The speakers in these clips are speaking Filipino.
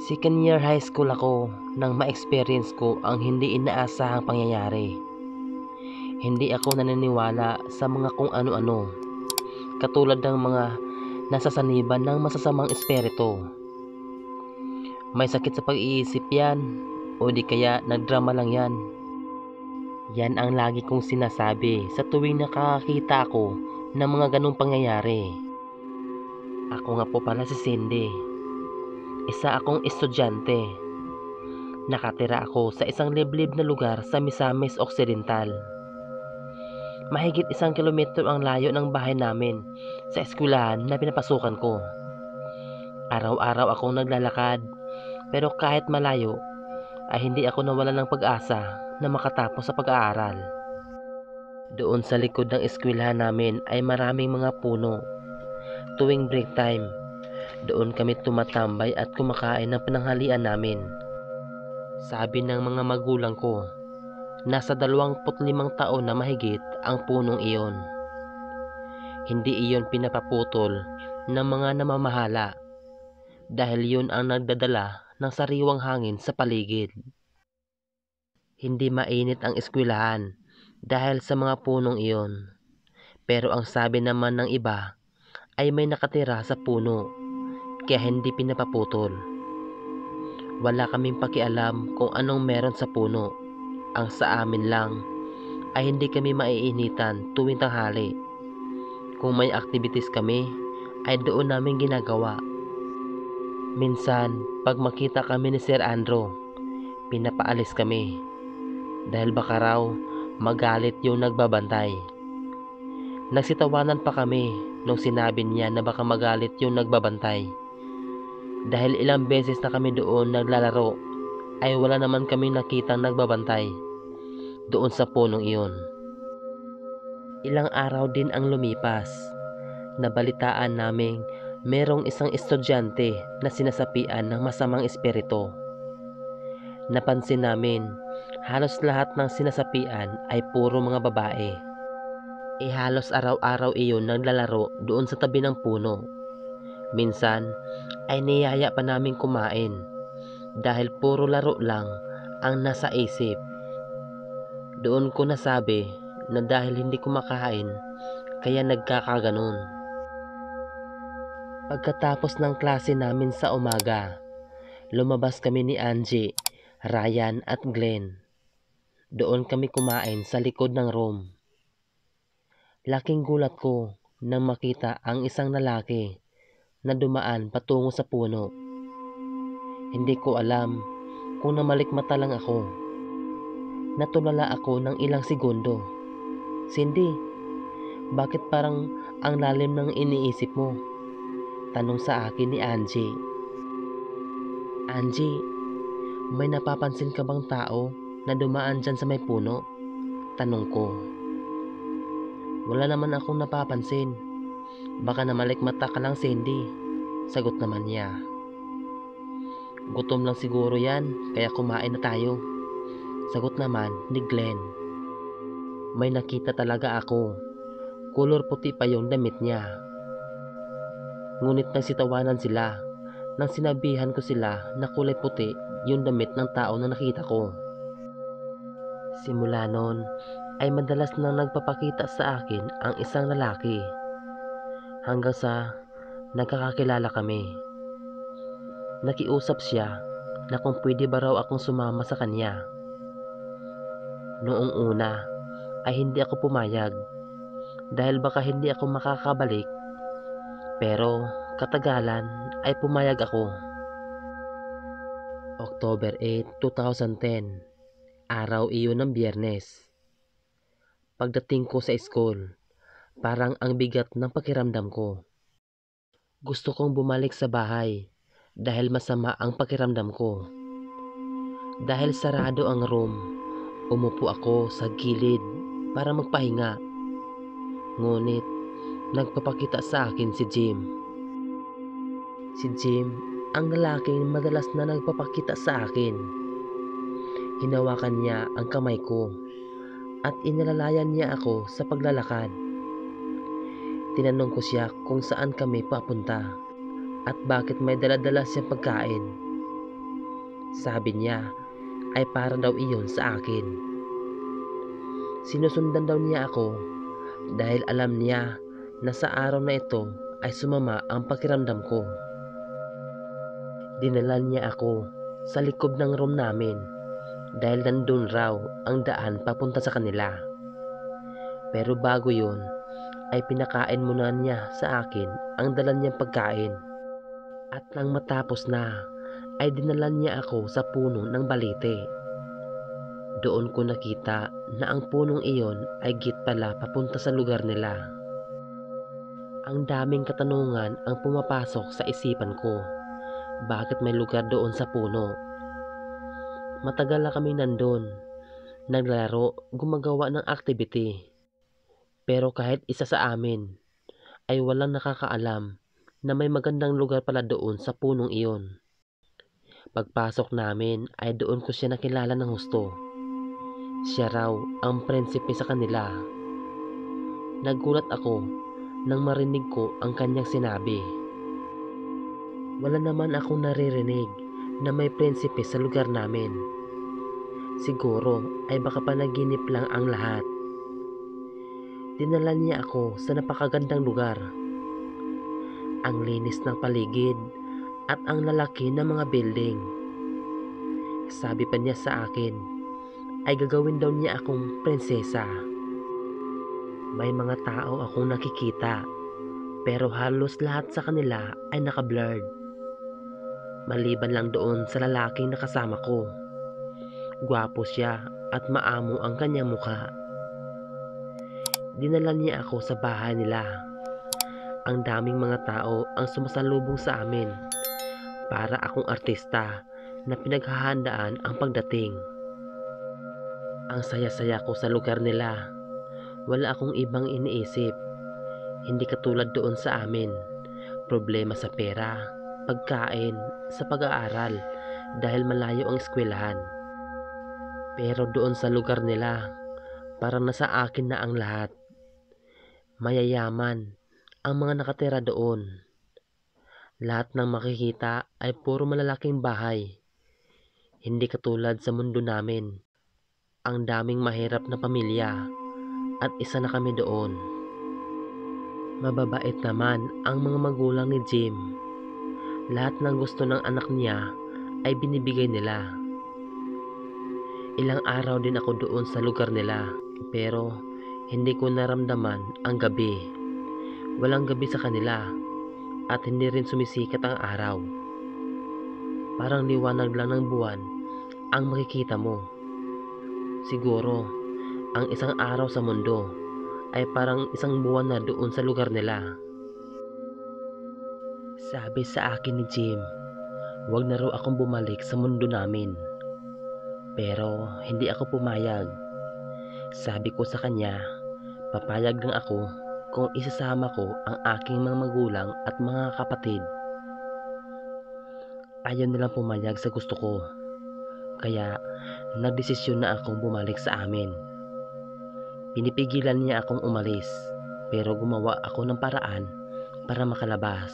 Second year high school ako nang ma-experience ko ang hindi inaasahang pangyayari. Hindi ako naniniwala sa mga kung ano-ano, katulad ng mga nasasaniban ng masasamang espiritu. May sakit sa pag-iisip yan, o di kaya nagdrama lang yan. Yan ang lagi kong sinasabi sa tuwing nakakita ako ng mga ganong pangyayari. Ako nga po pala si Cindy. Isa akong estudyante. Nakatira ako sa isang liblib na lugar sa Misamis Occidental. Mahigit 1 kilometro ang layo ng bahay namin sa eskwelahan na pinapasukan ko. Araw-araw akong naglalakad, pero kahit malayo ay hindi ako nawalan ng pag-asa na makatapos sa pag-aaral. Doon sa likod ng eskwelahan namin ay maraming mga puno. Tuwing break time, doon kami tumatambay at kumakain ng pananghalian namin. Sabi ng mga magulang ko, nasa 25 taon na mahigit ang punong iyon. Hindi iyon pinapaputol ng mga namamahala dahil yun ang nagdadala ng sariwang hangin sa paligid. Hindi mainit ang eskwelahan dahil sa mga punong iyon. Pero ang sabi naman ng iba ay may nakatira sa puno kaya hindi pinapaputol. Wala kaming pakialam kung anong meron sa puno. Ang sa amin lang ay hindi kami maiinitan tuwing tanghali. Kung may activities kami ay doon namin ginagawa. Minsan pag makita kami ni Sir Andrew, pinapaalis kami dahil baka raw magalit yung nagbabantay. Nagsitawanan pa kami nung sinabi niya na baka magalit yung nagbabantay. Dahil ilang beses na kami doon naglalaro ay wala naman kaming nakitang nagbabantay doon sa punong iyon. Ilang araw din ang lumipas. Nabalitaan naming merong isang estudyante na sinasapian ng masamang espiritu. Napansin namin halos lahat ng sinasapian ay puro mga babae. Halos araw-araw iyon naglalaro doon sa tabi ng puno. Minsan ay niyaya pa namin kumain dahil puro laro lang ang nasa isip. Doon ko nasabi na dahil hindi kumakain kaya nagkakaganon. Pagkatapos ng klase namin sa umaga, lumabas kami ni Angie, Ryan at Glenn. Doon kami kumain sa likod ng room. Laking gulat ko nang makita ang isang lalaki na dumaan patungo sa puno. Hindi ko alam kung namalikmata lang ako. Natulala ako ng ilang segundo. Cindy, bakit parang ang lalim ng iniisip mo? Tanong sa akin ni Angie. Angie, may napapansin ka bang tao na dumaan dyan sa may puno? Tanong ko. Wala naman akong napapansin. Baka namalikmata ka lang, Cindy. Sagot naman niya. Gutom lang siguro yan, kaya kumain na tayo. Sagot naman ni Glenn. May nakita talaga ako. Kulor puti pa yung damit niya. Ngunit nagsitawanan sila nang sinabihan ko sila na kulay puti yung damit ng tao na nakita ko. Simula noon ay madalas nang nagpapakita sa akin ang isang lalaki hanggang sa nagkakakilala kami. Nakiusap siya na kung pwede ba raw akong sumama sa kanya. Noong una ay hindi ako pumayag dahil baka hindi ako makakabalik, pero katagalan ay pumayag ako. October 8, 2010, araw iyon ng Biyernes. Pagdating ko sa school, parang ang bigat ng pakiramdam ko. Gusto kong bumalik sa bahay dahil masama ang pakiramdam ko. Dahil sarado ang room, umupo ako sa gilid para magpahinga. Ngunit nagpapakita sa akin si Jim. Si Jim ang lalaking madalas na nagpapakita sa akin. Hinawakan niya ang kamay ko at inalalayan niya ako sa paglalakad. Tinanong ko siya kung saan kami papunta at bakit may dala-dala siyang pagkain. Sabi niya ay para daw iyon sa akin. Sinusundan daw niya ako dahil alam niya na sa araw na ito ay sumama ang pakiramdam ko. Dinala niya ako sa likod ng room namin dahil nandun raw ang daan papunta sa kanila. Pero bago yun ay pinakain muna niya sa akin ang dala niyang pagkain. At nang matapos na ay dinala niya ako sa puno ng balete. Doon ko nakita na ang punong iyon ay git pala papunta sa lugar nila. Ang daming katanungan ang pumapasok sa isipan ko. Bakit may lugar doon sa puno? Matagal na kami nandun. Naglaro, gumagawa ng activity. Pero kahit isa sa amin ay walang nakakaalam na may magandang lugar pala doon sa punong iyon. Pagpasok namin ay doon ko siya nakilala ng husto. Siya raw ang prinsipe sa kanila. Nagulat ako nang marinig ko ang kanyang sinabi. Wala naman akong naririnig na may prinsipe sa lugar namin. Siguro ay baka panaginip lang ang lahat. Dinala niya ako sa napakagandang lugar. Ang linis ng paligid at ang lalaki ng mga building. Sabi pa niya sa akin ay gagawin daw niya akong prinsesa. May mga tao akong nakikita pero halos lahat sa kanila ay naka-blurred. Maliban lang doon sa lalaking nakasama ko. Gwapo siya at maamo ang kanyang mukha. Dinala niya ako sa bahay nila. Ang daming mga tao ang sumasalubong sa amin. Para akong artista na pinaghahandaan ang pagdating. Ang saya-saya ko sa lugar nila. Wala akong ibang iniisip. Hindi katulad doon sa amin. Problema sa pera, pagkain, sa pag-aaral dahil malayo ang eskwelahan. Pero doon sa lugar nila, parang nasa akin na ang lahat. Mayayaman ang mga nakatira doon. Lahat ng makikita ay puro malalaking bahay. Hindi katulad sa mundo namin. Ang daming mahirap na pamilya at isa na kami doon. Mababait naman ang mga magulang ni Jim. Lahat ng gusto ng anak niya ay binibigay nila. Ilang araw din ako doon sa lugar nila pero hindi ko naramdaman ang gabi. Walang gabi sa kanila at hindi rin sumisikat ang araw. Parang liwanag lang ng buwan ang makikita mo. Siguro ang isang araw sa mundo ay parang isang buwan na doon sa lugar nila. Sabi sa akin ni Jim, wag na raw akong bumalik sa mundo namin. Pero hindi ako pumayag. Sabi ko sa kanya, papayag lang ako kung isasama ko ang aking mga magulang at mga kapatid. Ayaw nilang pumayag sa gusto ko. Kaya nagdesisyon na akong bumalik sa amin. Pinipigilan niya akong umalis pero gumawa ako ng paraan para makalabas.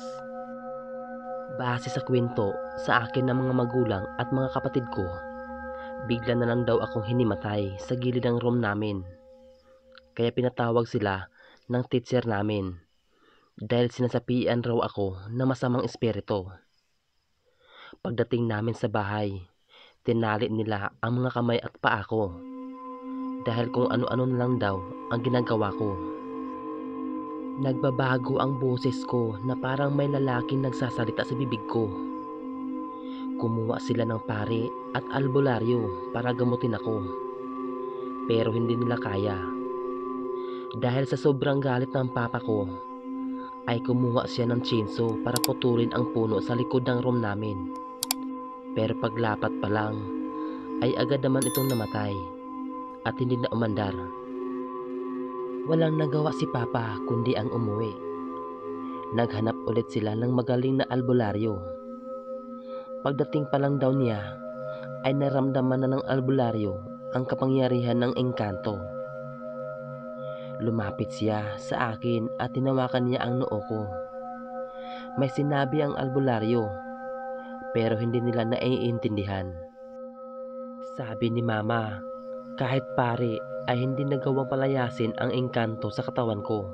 Base sa kwento sa akin ng mga magulang at mga kapatid ko, bigla na lang daw akong hinimatay sa gilid ng room namin. Kaya pinatawag sila ng teacher namin dahil sinasapian raw ako ng masamang espiritu. Pagdating namin sa bahay, tinali nila ang mga kamay at paa ko dahil kung ano-ano na lang daw ang ginagawa ko. Nagbabago ang boses ko na parang may lalaking nagsasalita sa bibig ko. Kumuha sila ng pare at albularyo para gamutin ako. Pero hindi nila kaya. Dahil sa sobrang galit ng papa ko, ay kumuha siya ng chainsaw para putulin ang puno sa likod ng room namin. Pero paglapat pa lang, ay agad naman itong namatay at hindi na umandar. Walang nagawa si papa kundi ang umuwi. Naghanap ulit sila ng magaling na albularyo. Pagdating pa lang daw niya, ay naramdaman na ng albularyo ang kapangyarihan ng engkanto. Lumapit siya sa akin at tinawakan niya ang noo ko. May sinabi ang albularyo, pero hindi nila naiintindihan. Sabi ni Mama, kahit pare ay hindi nagawang palayasin ang engkanto sa katawan ko.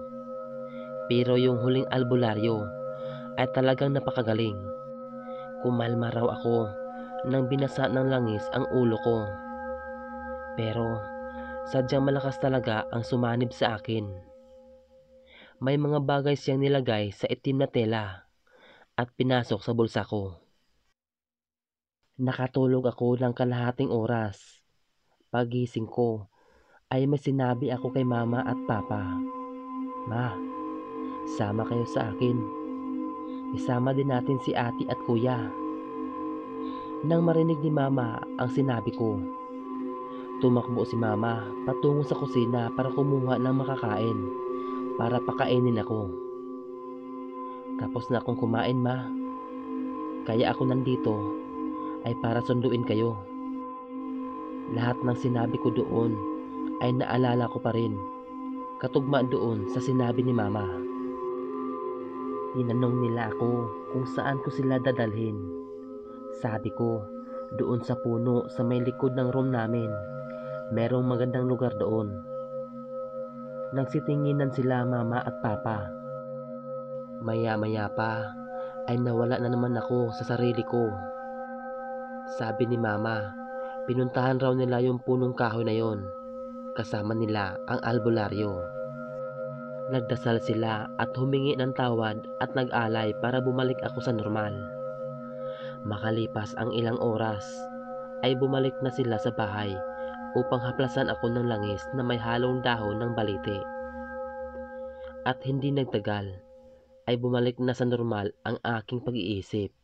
Pero yung huling albularyo ay talagang napakagaling. Kumalma raw ako nang binasa ng langis ang ulo ko. Pero sadyang malakas talaga ang sumanib sa akin. May mga bagay siyang nilagay sa itim na tela at pinasok sa bulsa ko. Nakatulog ako ng kalahating oras. Pagising ko ay may sinabi ako kay Mama at Papa. Ma, sama kayo sa akin. Isama din natin si ate at kuya. Nang marinig ni Mama ang sinabi ko, tumakbo si Mama patungo sa kusina para kumuha ng makakain para pakainin ako. Tapos na akong kumain, Ma. Kaya ako nandito ay para sunduin kayo. Lahat ng sinabi ko doon ay naalala ko pa rin, katugma doon sa sinabi ni Mama. Tinanong nila ako kung saan ko sila dadalhin. Sabi ko, doon sa puno sa may likod ng room namin. Merong magandang lugar doon. Nagsitinginan sila Mama at Papa. Maya-maya pa ay nawala na naman ako sa sarili ko. Sabi ni Mama, pinuntahan raw nila yung punong kahoy na yon. Kasama nila ang albularyo. Nagdasal sila at humingi ng tawad at nag-alay para bumalik ako sa normal. Makalipas ang ilang oras, ay bumalik na sila sa bahay upang haplasan ako ng langis na may halong dahon ng balite. At hindi nagtagal, ay bumalik na sa normal ang aking pag-iisip.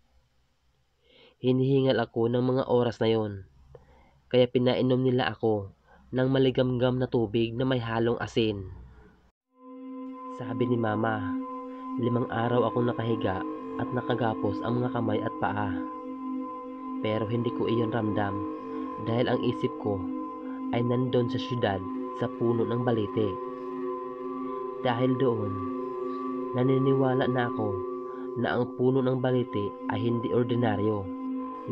Hinihingal ako ng mga oras na yon, kaya pinainom nila ako ng maligamgam na tubig na may halong asin. Sabi ni Mama, 5 araw akong nakahiga at nakagapos ang mga kamay at paa. Pero hindi ko iyon ramdam dahil ang isip ko ay nandun sa syudad sa puno ng balite. Dahil doon, naniniwala na ako na ang puno ng balite ay hindi ordinaryo,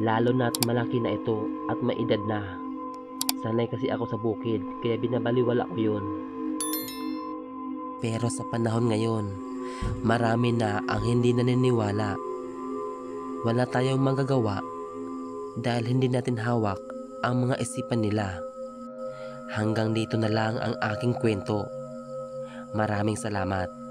lalo na't malaki na ito at may edad na. Sanay kasi ako sa bukid kaya binabaliwala ko yun. Pero sa panahon ngayon, marami na ang hindi naniniwala. Wala tayong magagawa dahil hindi natin hawak ang mga isipan nila. Hanggang dito na lang ang aking kwento. Maraming salamat.